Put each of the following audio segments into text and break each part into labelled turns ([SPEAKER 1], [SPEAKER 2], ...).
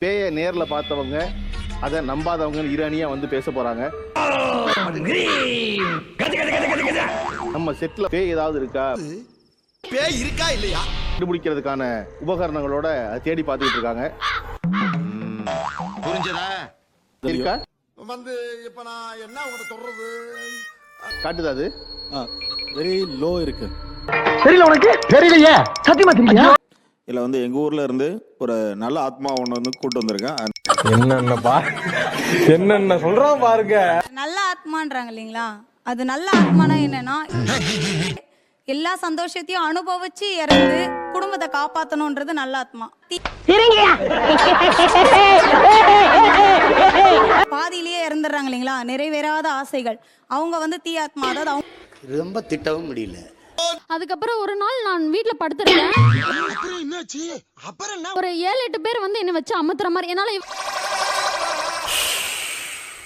[SPEAKER 1] பேயை நேர்ல பார்த்தவங்க அதை நம்பாதவங்க ஈரானியா வந்து பேச போறாங்க. நம்ம செட்ல பேய் ஏதாவது இருக்கா,
[SPEAKER 2] பேய் இருக்கா இல்லையா
[SPEAKER 1] கண்டுபிடிக்கிறதுக்கான உபகரணங்களோட தேடி பார்த்துட்டு இருக்காங்க.
[SPEAKER 2] புரிஞ்சதா?
[SPEAKER 1] இருக்கா
[SPEAKER 2] வந்து இப்ப நான் என்ன உங்கள்கிட்ட சொல்றது?
[SPEAKER 1] காட்டுதா? அது
[SPEAKER 3] வெரி லோ இருக்கு.
[SPEAKER 4] தெரியல உனக்கு? தெரியலையே, சத்தியமா தெரியல.
[SPEAKER 3] இல்ல வந்து எங்க ஊர்ல இருந்து ஒரு நல்ல ஆத்மா ஒண்ணு வந்து கூட்டு வந்திருக்கேன்.
[SPEAKER 5] என்னென்ன சொல்றான் பாருங்க.
[SPEAKER 6] நல்ல ஆத்மான்றாங்க இல்லைங்களா, அது நல்ல ஆத்மானா என்னன்னா எல்லா சந்தோஷத்தையும் அனுபவிச்சு இறந்து குடும்பத்தை காப்பாத்தணும்ன்றது நல்ல ஆத்மா. பாதியிலேயே இறந்துடுறாங்க இல்லைங்களா, நிறைவேறாத ஆசைகள், அவங்க வந்து தீ ஆத்மா. அதாவது அவங்க
[SPEAKER 7] ரொம்ப திட்டவும் முடியல.
[SPEAKER 8] அதுக்கப்புறம் ஒரு நாள் நான் வீட்டுல படுத்துருக்கேன். ஒரு 7-8 பேர் வந்து என்னை வச்சு அமுத்துற மாதிரி, என்னால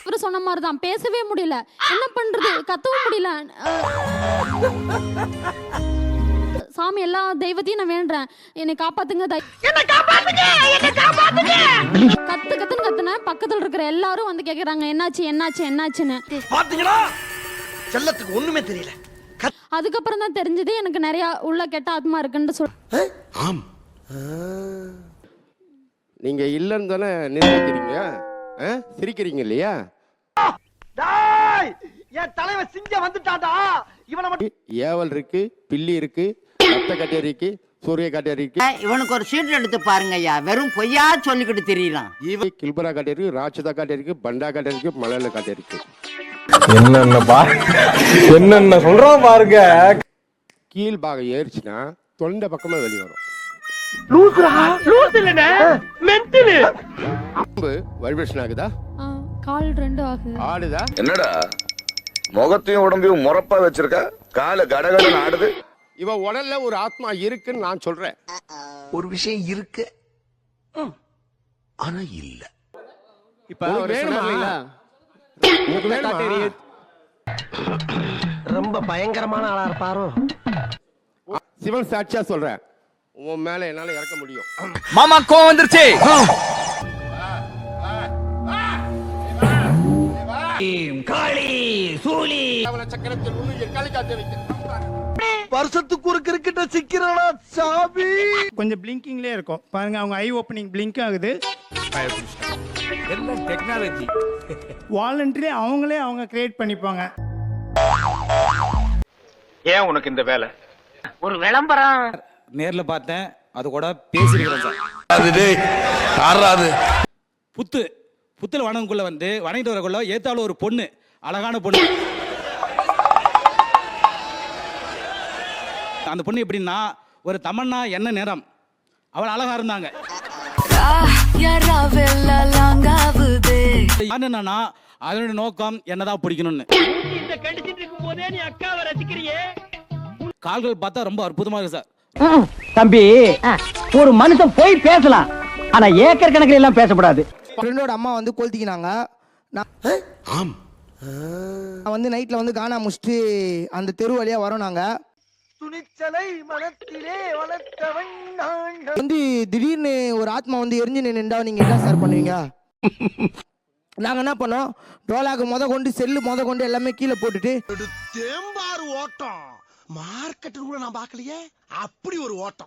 [SPEAKER 8] இவரு சொன்ன மாதிரிதான் பேசவே முடியல, என்ன பண்றது, கத்தவும் முடியல. சாமி எல்லா தெய்வத்தையும் நான் வேண்டேன், என்னை காப்பாத்துங்க, கத்து கத்துன்னு கத்துனேன். பக்கத்துல இருக்கிற எல்லாரும் வந்து கேக்குறாங்க என்னாச்சு என்னாச்சு என்னாச்சுன்னு.
[SPEAKER 2] பாத்தீங்களா, செல்லத்துக்கு ஒண்ணுமே தெரியல.
[SPEAKER 8] அதுக்கப்புறம் தான் தெரிஞ்சது எனக்கு நிறைய உள்ள கெட்ட ஆத்மா இருக்குன்னு
[SPEAKER 2] ஆம்.
[SPEAKER 9] நீங்க இல்லன்னு தானே நினைக்கிறீங்க, சிரிக்கிறீங்க இல்லையா?
[SPEAKER 4] என் தலைவன் சிங்க வந்துட்டாடா. இவனை மட்டும்
[SPEAKER 9] ஏவல் இருக்கு, பில்லி இருக்கு, ரத்த கட்டேரி இருக்கு, சூரிய கட்டேரி இருக்கு.
[SPEAKER 7] இவனுக்கு ஒரு சீட் எடுத்து பாருங்க ஐயா, வெறும் பொய்யா சொல்லிக்கிட்டு தெரியலாம்.
[SPEAKER 9] கில்பரா கட்டேரி இருக்கு, ராட்சதா கட்டேரி இருக்கு, பண்டா கட்டேரி இருக்கு, மலையாள கட்டேரி இருக்கு.
[SPEAKER 5] என்னென்ன சொல்றான் பாருங்க.
[SPEAKER 9] கீழ் பாகம் ஏறிச்சுன்னா தொண்டை பக்கமா வெளியே வரும். வைப்ரேஷன் ஆகுதா?
[SPEAKER 8] கால் 2 ஆகுது.
[SPEAKER 9] ஆடுதா?
[SPEAKER 10] என்னடா முகத்தையும் உடம்பையும் முறப்பா வச்சிருக்க, கால கடகடன்னு ஆடுது.
[SPEAKER 9] இவன் உடல்ல ஒரு ஆத்மா இருக்குன்னு நான் சொல்றேன்.
[SPEAKER 2] ஒரு விஷயம் இருக்கு, ஆனா இல்ல.
[SPEAKER 9] இப்ப வேணுமா?
[SPEAKER 4] ரொம்ப பயங்கரமான ஆளா இருப்பாரோ.
[SPEAKER 9] சிவன் சாட்சியா சொல்றேன், உன் மேல என்னால இறக்க முடியும்.
[SPEAKER 4] மாமா கோவம் வந்துருச்சு. காளி சூலி
[SPEAKER 9] சக்கரத்தில் உள்ள காளி காத்து வைக்க
[SPEAKER 2] வருஷத்துக்கு ஒரு கிரிக்கெட்ட சிக்கிறடா சாமி.
[SPEAKER 11] கொஞ்சம் பிளிங்கிங்லேயே இருக்கும் பாருங்க, அவங்க ஐ ஓப்பனிங் பிளிங்க் ஆகுது.
[SPEAKER 4] எல்லாம் டெக்னாலஜி.
[SPEAKER 11] வாலண்டரி அவங்களே அவங்க கிரியேட் பண்ணிப்பாங்க.
[SPEAKER 5] ஏன் உனக்கு இந்த வேலை?
[SPEAKER 4] ஒரு விளம்பரம்
[SPEAKER 3] நேர்ல பார்த்தேன், அது கூட பேசிருக்கிறேன் சார்.
[SPEAKER 2] ஆறாது
[SPEAKER 3] புத்துல வனங்குள்ள வந்து வணங்கிட்டு வரக்குள்ள ஏத்தால ஒரு பொண்ணு, அழகான பொண்ணு. அந்த பொண்ணு எப்படின்னா ஒரு தமன்னா என்ன நேரம், அவள் அழகா இருந்தாங்க. என்னன்னா அதோட நோக்கம் என்னதான் பிடிக்கணும்னு. கால்கள் பார்த்தா ரொம்ப அற்புதமா இருக்கு சார்.
[SPEAKER 4] தம்பி, ஒரு மனுஷன் போய் பேசலாம், ஆனா ஏக்கர் கணக்கில் எல்லாம் பேசக்கூடாது.
[SPEAKER 12] ஃப்ரெண்டோட அம்மா வந்து கொளுத்திக்கினாங்க. நான் வந்து நைட்ல வந்து காணா முடிச்சுட்டு அந்த தெரு வழியா வரோம். நாங்க துணிச்சலை மனத்திலே வளர்த்தவன் வந்து திடீர்னு ஒரு ஆத்மா வந்து எரிஞ்சு நின்றா நீங்க என்ன சார் பண்ணுவீங்க? நாங்க என்ன பண்ணோம், டோலாக்கு கொண்டு செல்லு கொண்டு எல்லாமே கீழே போட்டுட்டு
[SPEAKER 2] தேம்பாறு ஓட்டம் மார்க்கெட் கூட நான் பார்க்கலையே, அப்படி ஒரு ஓட்டம்.